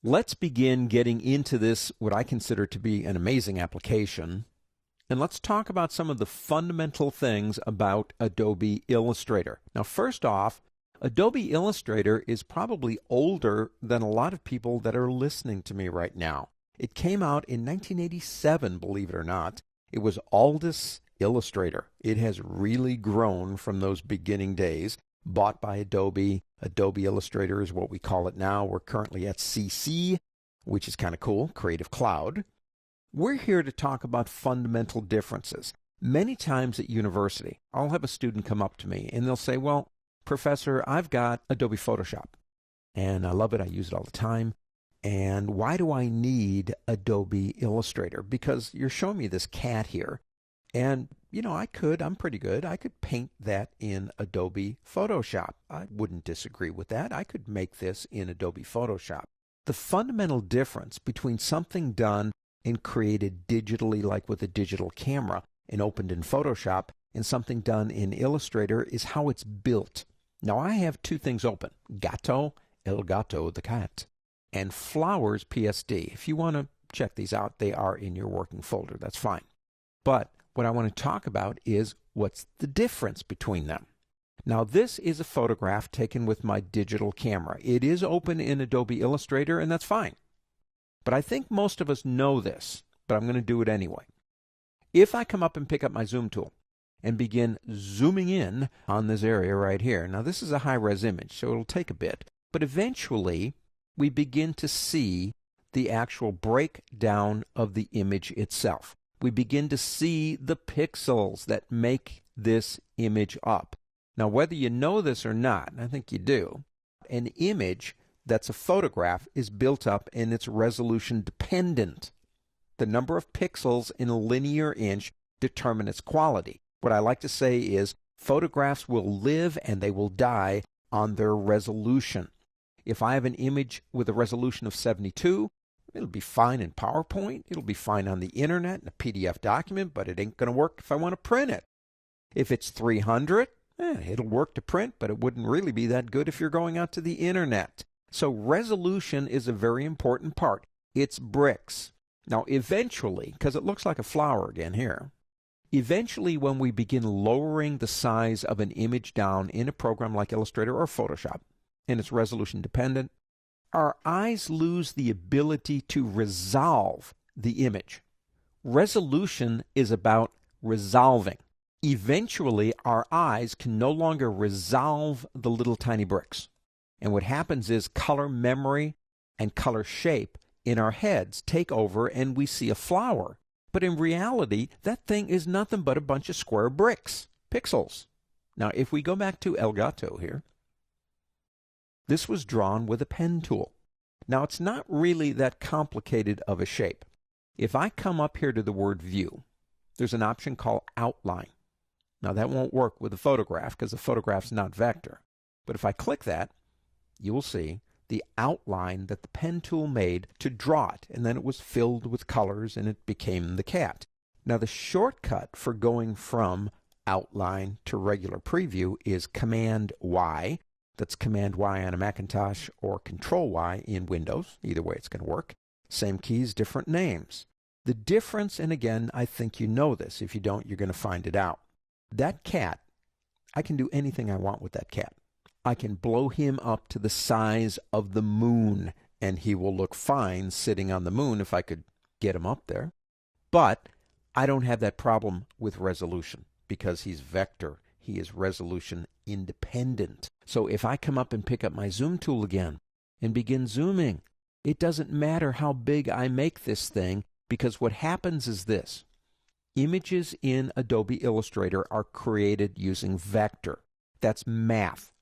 Let's begin getting into this, what I consider to be an amazing application. And let's talk about some of the fundamental things about Adobe Illustrator. Now, first off, Adobe Illustrator is probably older than a lot of people that are listening to me right now. It came out in 1987, believe it or not. It was Aldous Illustrator. It has really grown from those beginning days. Bought by Adobe. Adobe Illustrator is what we call it now. We're currently at CC, which is kind of cool, Creative Cloud. We're here to talk about fundamental differences. Many times at university, I'll have a student come up to me and they'll say, well, Professor, I've got Adobe Photoshop and I love it. I use it all the time. And why do I need Adobe Illustrator? Because you're showing me this cat here. And, I'm pretty good. I could paint that in Adobe Photoshop. I wouldn't disagree with that. I could make this in Adobe Photoshop. The fundamental difference between something done and created digitally, like with a digital camera, and opened in Photoshop, and something done in Illustrator is how it's built. Now, I have two things open, Gato, El Gato, the cat, and Flowers PSD. If you want to check these out, they are in your working folder. That's fine. But what I want to talk about is what's the difference between them. Now, this is a photograph taken with my digital camera. It is open in Adobe Illustrator, and that's fine. But I think most of us know this, but I'm going to do it anyway. If I come up and pick up my zoom tool and begin zooming in on this area right here, now this is a high-res image, so it'll take a bit, but eventually we begin to see the actual breakdown of the image itself. We begin to see the pixels that make this image up. Now, whether you know this or not, and I think you do, an image that's a photograph is built up and it's resolution dependent. The number of pixels in a linear inch determine its quality. What I like to say is photographs will live and they will die on their resolution. If I have an image with a resolution of 72, it'll be fine in PowerPoint. It'll be fine on the internet in a PDF document, but it ain't going to work if I want to print it. If it's 300, it'll work to print, but it wouldn't really be that good if you're going out to the internet. So resolution is a very important part. It's bricks. Now, eventually, because it looks like a flower again here, eventually when we begin lowering the size of an image down in a program like Illustrator or Photoshop, and it's resolution dependent, our eyes lose the ability to resolve the image. Resolution is about resolving. Eventually, our eyes can no longer resolve the little tiny bricks. And what happens is color memory and color shape in our heads take over and we see a flower. But in reality, that thing is nothing but a bunch of square bricks, pixels. Now, if we go back to El Gato here, this was drawn with a pen tool. Now, it's not really that complicated of a shape. If I come up here to the word View, there's an option called Outline. Now, that won't work with a photograph because the photograph's not vector. But if I click that, you will see the outline that the pen tool made to draw it, and then it was filled with colors and it became the cat. Now, the shortcut for going from outline to regular preview is Command Y. That's Command Y on a Macintosh or Control Y in Windows. Either way, it's going to work. Same keys, different names. The difference, and again, I think you know this. If you don't, you're going to find it out. That cat, I can do anything I want with that cat. I can blow him up to the size of the moon, and he will look fine sitting on the moon if I could get him up there. But I don't have that problem with resolution because he's vector. He is resolution independent. So if I come up and pick up my zoom tool again and begin zooming, it doesn't matter how big I make this thing because what happens is this. Images in Adobe Illustrator are created using vector. That's math.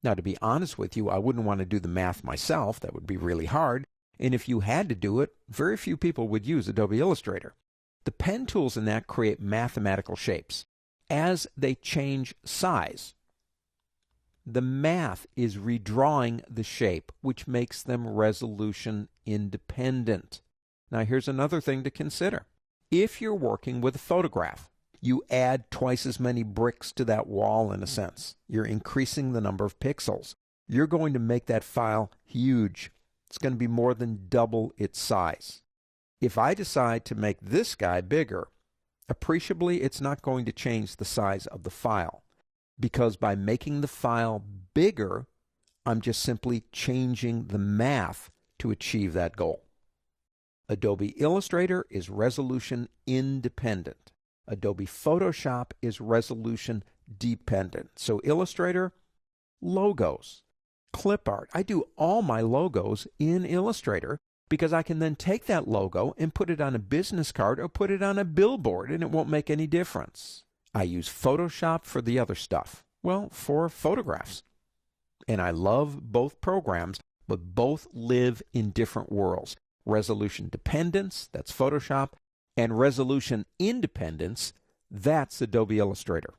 Now, to be honest with you, I wouldn't want to do the math myself. That would be really hard. And if you had to do it, very few people would use Adobe Illustrator. The pen tools in that create mathematical shapes. As they change size, the math is redrawing the shape, which makes them resolution independent. Now, here's another thing to consider. If you're working with a photograph, you add twice as many bricks to that wall in a sense. You're increasing the number of pixels. You're going to make that file huge. It's going to be more than double its size. If I decide to make this guy bigger, appreciably it's not going to change the size of the file, because by making the file bigger, I'm just simply changing the math to achieve that goal. Adobe Illustrator is resolution independent. Adobe Photoshop is resolution dependent. So Illustrator, logos, clip art. I do all my logos in Illustrator because I can then take that logo and put it on a business card or put it on a billboard, and it won't make any difference. I use Photoshop for the other stuff. Well, for photographs. And I love both programs, but both live in different worlds. Resolution dependence, that's Photoshop, and resolution independence, that's Adobe Illustrator.